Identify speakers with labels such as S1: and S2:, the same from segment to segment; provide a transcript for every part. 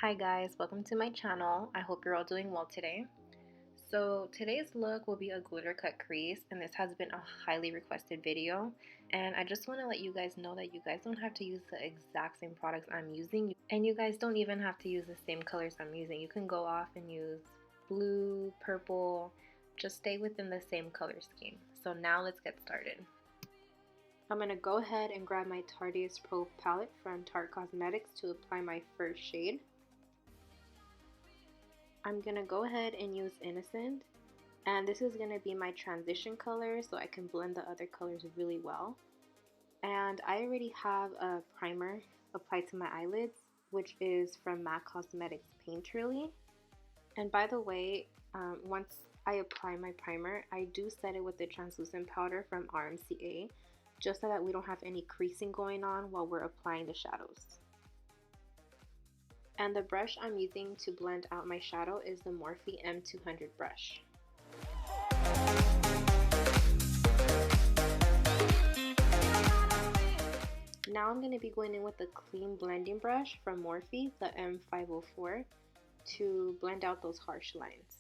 S1: Hi guys, welcome to my channel. I hope you're all doing well today. So today's look will be a glitter cut crease, and this has been a highly requested video, and I just want to let you guys know that you guys don't have to use the exact same products I'm using, and you guys don't even have to use the same colors I'm using. You can go off and use blue, purple, just stay within the same color scheme. So now let's get started. I'm going to go ahead and grab my Tarteist Pro palette from Tarte Cosmetics to apply my first shade. I'm going to go ahead and use Innocent, and this is going to be my transition color so I can blend the other colors really well. And I already have a primer applied to my eyelids, which is from MAC Cosmetics Painterly. And by the way, once I apply my primer, I do set it with the translucent powder from RMCA, just so that we don't have any creasing going on while we're applying the shadows. And the brush I'm using to blend out my shadow is the Morphe M200 brush. Now I'm going to be going in with the clean blending brush from Morphe, the M504, to blend out those harsh lines.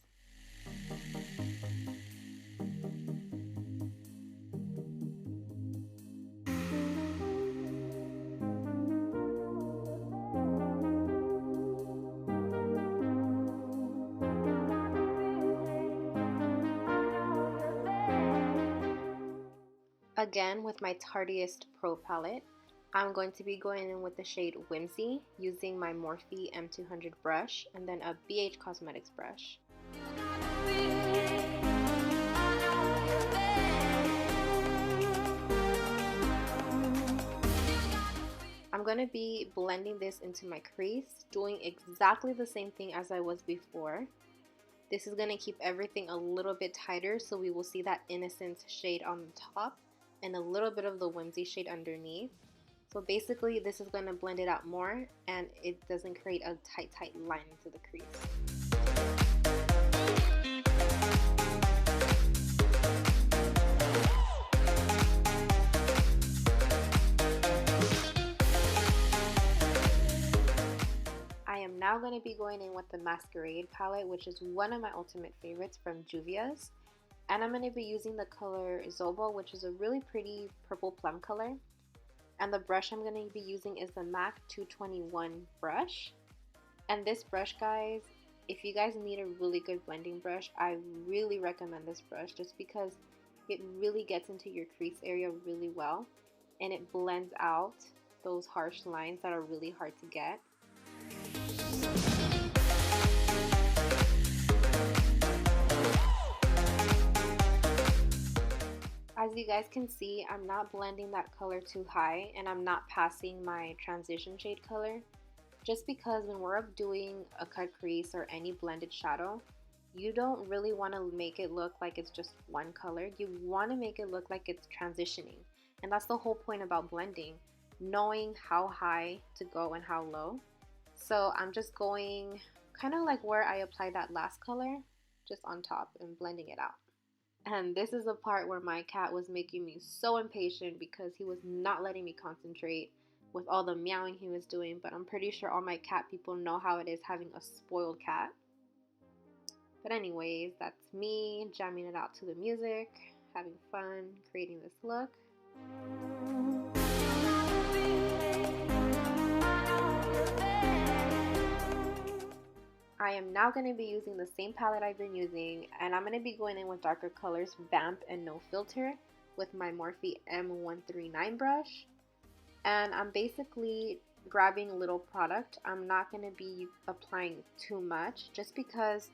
S1: Again, with my Tarteist Pro palette, I'm going to be going in with the shade Whimsy using my Morphe M200 brush and then a BH Cosmetics brush. I'm going to be blending this into my crease, doing exactly the same thing as I was before. This is going to keep everything a little bit tighter, so we will see that Innocence shade on the top and a little bit of the Whimsy shade underneath. So basically this is going to blend it out more, and it doesn't create a tight line into the crease. I am now going to be going in with the Masquerade palette, which is one of my ultimate favorites from Juvia's. And I'm going to be using the color Zobo, which is a really pretty purple plum color. And the brush I'm going to be using is the MAC 221 brush. And this brush, guys, if you guys need a really good blending brush, I really recommend this brush just because it really gets into your crease area really well. And it blends out those harsh lines that are really hard to get. As you guys can see, I'm not blending that color too high, and I'm not passing my transition shade color, just because when we're doing a cut crease or any blended shadow, you don't really want to make it look like it's just one color. You want to make it look like it's transitioning, and that's the whole point about blending, knowing how high to go and how low. So I'm just going kind of like where I applied that last color, just on top and blending it out. And this is the part where my cat was making me so impatient because he was not letting me concentrate with all the meowing he was doing. But I'm pretty sure all my cat people know how it is having a spoiled cat. But anyways, that's me jamming it out to the music, having fun, creating this look. I am now going to be using the same palette I've been using, and I'm going to be going in with darker colors, Vamp and No Filter, with my Morphe M139 brush. And I'm basically grabbing a little product. I'm not going to be applying too much just because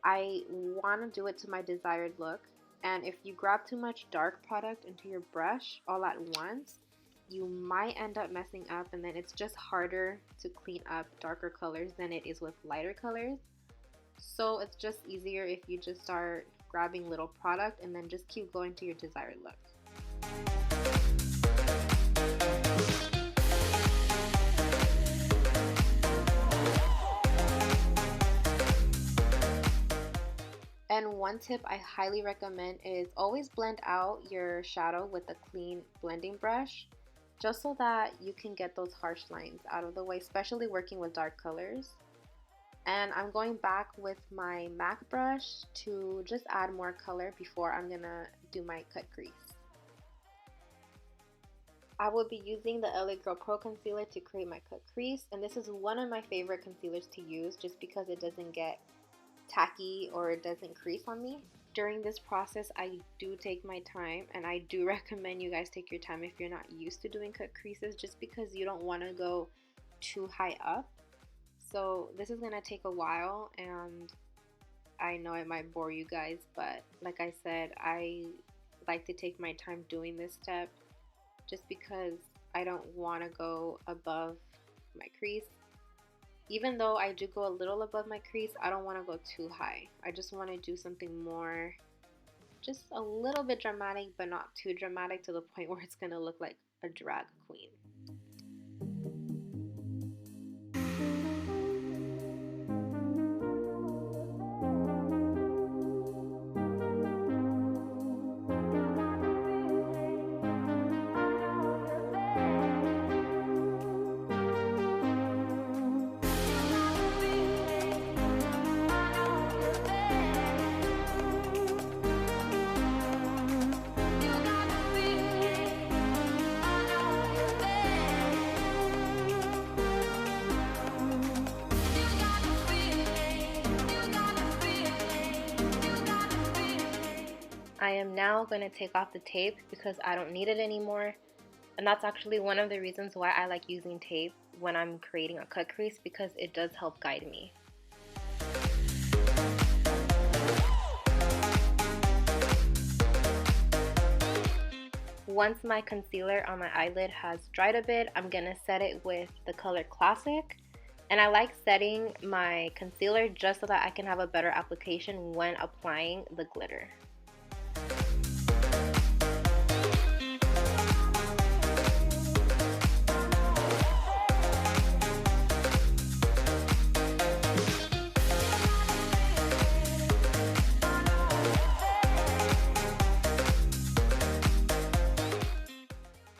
S1: I want to do it to my desired look. And if you grab too much dark product into your brush all at once, you might end up messing up, and then it's just harder to clean up darker colors than it is with lighter colors. So it's just easier if you just start grabbing little product and then just keep going to your desired look. And one tip I highly recommend is always blend out your shadow with a clean blending brush, just so that you can get those harsh lines out of the way, especially working with dark colors. And I'm going back with my MAC brush to just add more color before I'm gonna do my cut crease. I will be using the LA Girl Pro Concealer to create my cut crease, and this is one of my favorite concealers to use just because it doesn't get tacky or it doesn't crease on me. During this process, I do take my time, and I do recommend you guys take your time if you're not used to doing cut creases, just because you don't want to go too high up. So this is gonna take a while, and I know it might bore you guys, but like I said, I like to take my time doing this step just because I don't want to go above my crease. Even though I do go a little above my crease, I don't want to go too high. I just want to do something more, just a little bit dramatic, but not too dramatic to the point where it's going to look like a drag queen. I am now going to take off the tape because I don't need it anymore, and that's actually one of the reasons why I like using tape when I'm creating a cut crease, because it does help guide me. Once my concealer on my eyelid has dried a bit, I'm going to set it with the color Classic. And I like setting my concealer just so that I can have a better application when applying the glitter.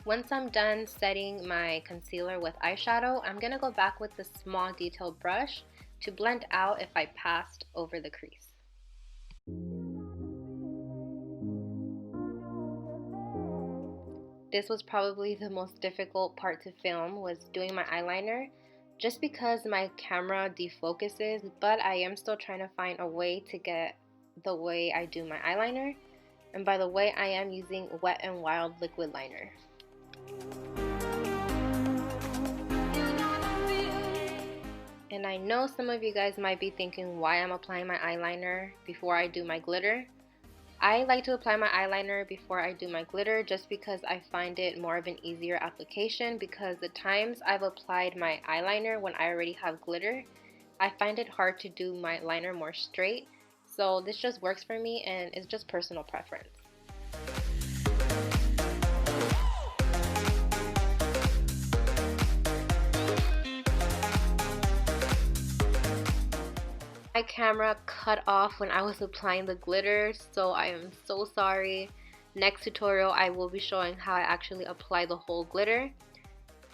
S1: Once I'm done setting my concealer with eyeshadow, I'm going to go back with the small detail brush to blend out if I passed over the crease. This was probably the most difficult part to film, was doing my eyeliner, just because my camera defocuses, but I am still trying to find a way to get the way I do my eyeliner. And by the way, I am using Wet n Wild liquid liner. And I know some of you guys might be thinking why I'm applying my eyeliner before I do my glitter. I like to apply my eyeliner before I do my glitter just because I find it more of an easier application, because the times I've applied my eyeliner when I already have glitter, I find it hard to do my liner more straight. So this just works for me, and it's just personal preference. My camera cut off when I was applying the glitter, so I am so sorry. Next tutorial I will be showing how I actually apply the whole glitter.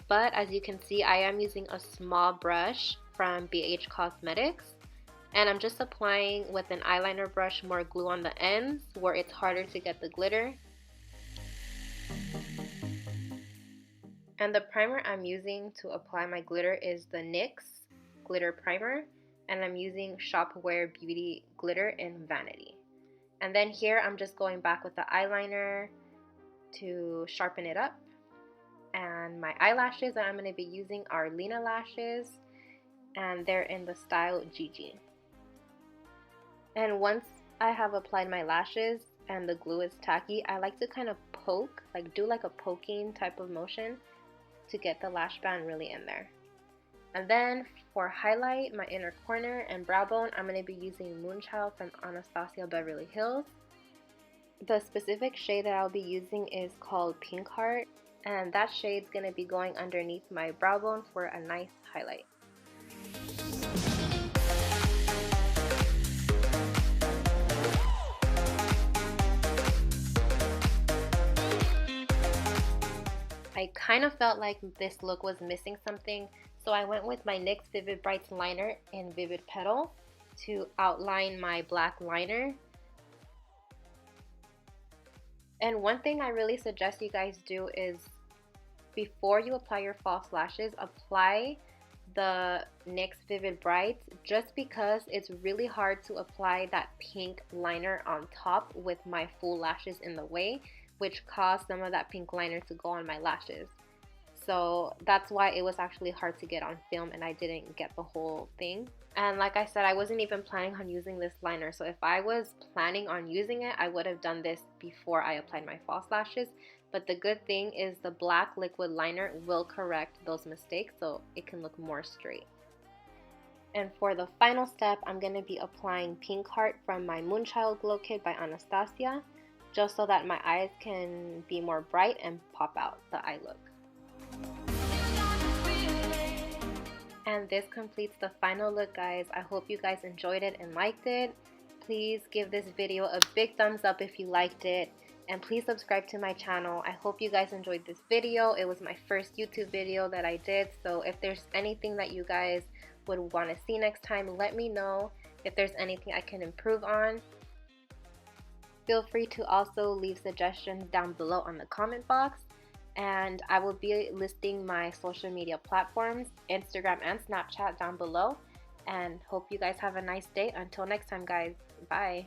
S1: But as you can see, I am using a small brush from BH Cosmetics, and I'm just applying with an eyeliner brush more glue on the ends where it's harder to get the glitter. And the primer I'm using to apply my glitter is the NYX Glitter Primer, and I'm using Shopware Beauty Glitter in Vanity. And then here I'm just going back with the eyeliner to sharpen it up. And my eyelashes that I'm going to be using are Lena Lashes, and they're in the style Gigi. And once I have applied my lashes and the glue is tacky, I like to kind of poke, like do like a poking type of motion to get the lash band really in there. And then for highlight, my inner corner and brow bone, I'm going to be using Moonchild from Anastasia Beverly Hills. The specific shade that I'll be using is called Pink Heart, and that shade's going to be going underneath my brow bone for a nice highlight. I kind of felt like this look was missing something,
S2: So I went with my NYX Vivid Brights liner in Vivid Petal to outline my black liner. And one thing I really suggest you guys do is before you apply your false lashes, apply the NYX Vivid Brights, just because it's really hard to apply that pink liner on top with my full lashes in the way, which caused some of that pink liner to go on my lashes. So that's why it was actually hard to get on film and I didn't get the whole thing. And like I said, I wasn't even planning on using this liner. So if I was planning on using it, I would have done this before I applied my false lashes. But the good thing is the black liquid liner will correct those mistakes so it can look more straight. And for the final step, I'm going to be applying Pink Heart from my Moonchild Glow Kit by Anastasia, just so that my eyes can be more bright and pop out the eye look. And this completes the final look, guys. I hope you guys enjoyed it and liked it. Please give this video a big thumbs up if you liked it. And please subscribe to my channel. I hope you guys enjoyed this video. It was my first YouTube video that I did. So if there's anything that you guys would want to see next time, let me know. If there's anything I can improve on, feel free to also leave suggestions down below on the comment box. And I will be listing my social media platforms, Instagram and Snapchat, down below. And hope you guys have a nice day. Until next time, guys. Bye.